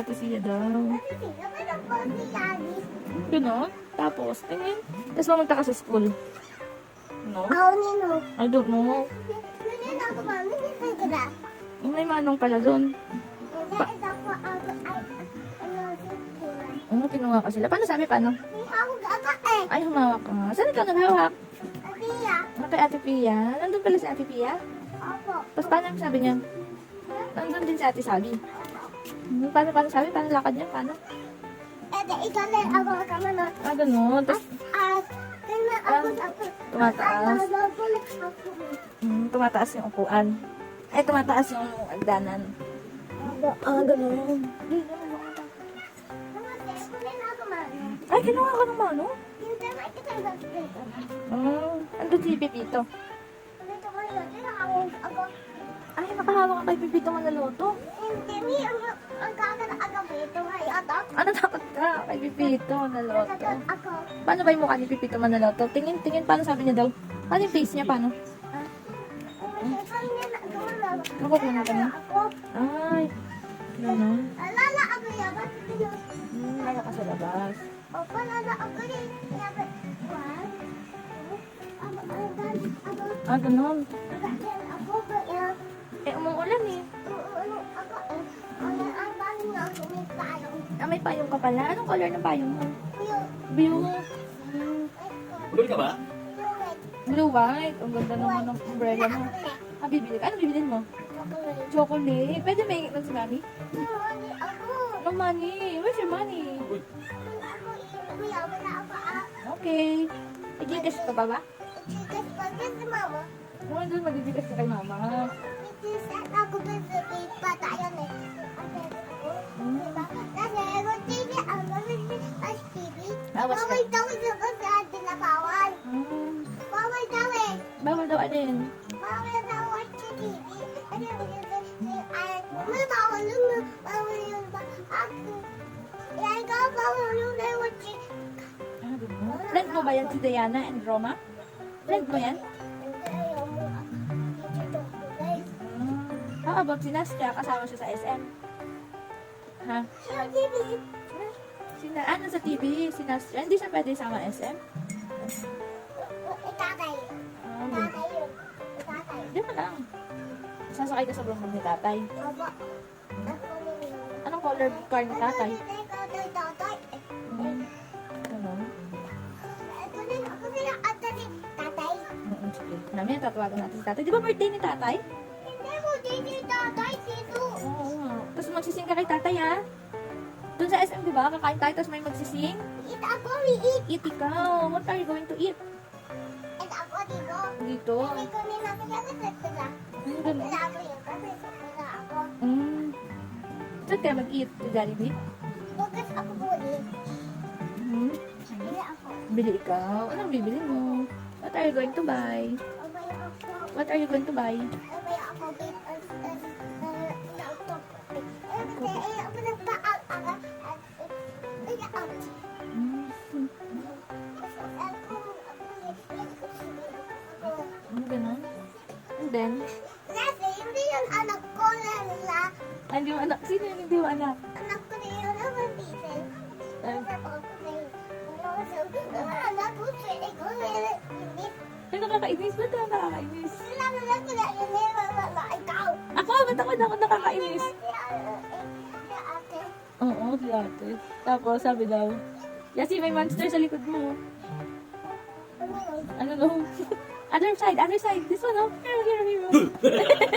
ate siya daw. Ganon. Tapos, tingin. Tapos pumunta ka sa school. No? I don't know. May manong pala doon. Ano, kinuha ka sila? Paano sabi, paano? Ay, humawak ka nga. Saan ikaw naghawak? Kay Ate Pia. Nandun pala si Ate Pia? Tapos paano ang sabi niya? Nandun din si Ate Sabi. Paano sabi? Paano lakad niya? Paano? Ah, ganun. Tapos, tumataas. Tumataas yung upuan. Ay, tumataas yung agdanan. Ah, ganun. Ay, kinuha ka ng mano? Ando si Pipito. Ay, nakahawak ka kay Pipito Manaloto. Ano takot ka kay Pipito Manaloto? Paano ba yung mukha ni Pipito Manaloto? Tingin, paano sabi niya daw? Paano yung face niya, paano? Nakukuha ka na? Ay, gano'n. Lala ka sa labas. Ah, gano'n. Eh, umuulan eh. Ah, may payong ka pala. Anong color ng payong mo? Blue. Blue ka ba? Blue white. Ang ganda naman ng umbrella mo. Ah, bibili ka? Anong bibilin mo? Chocolate. Pwede may si Mami? No money. Where's your money? Okay. Nagigas ka ba ba? Oo, doon magigigas ka kay Mama. Bawal daw alin. Friend mo ba yan si Diana and Roma? Friend mo yan? How about si Nastya? Kasama siya sa SM. Ha? Ano sa TV? Si Nastya? Hindi siya pwede sama SM? Di ba lang? Sasakay ka sa bronco ni tatay. Anong color car ni tatay? Ano? Sige. Namin, tatawagan natin si tatay. Di ba birthday ni tatay? Oo nga. Tapos magsising ka kay tatay, ha? Doon sa SM, di ba? Kakain tayo, tapos may magsising? Eat ikaw. What are you going to eat? Dito. Saan kaya mag-eat? Sa Jollibee? Bili ikaw. Anong bibili mo? What are you going to buy? What are you going to buy? Ganun. And then? Hindi yung anak ko na Hindi mo anak. Sino yung hindi mo anak? anak ko na yun naman diesel. Ay, nakakainis. Ba't ako nakakainis? Ako, ba't ako nakakainis? Oo, si ate. Tapos, sabi daw, Yasi, may monster sa likod mo. Ano no? Other side. This one, oh. Here.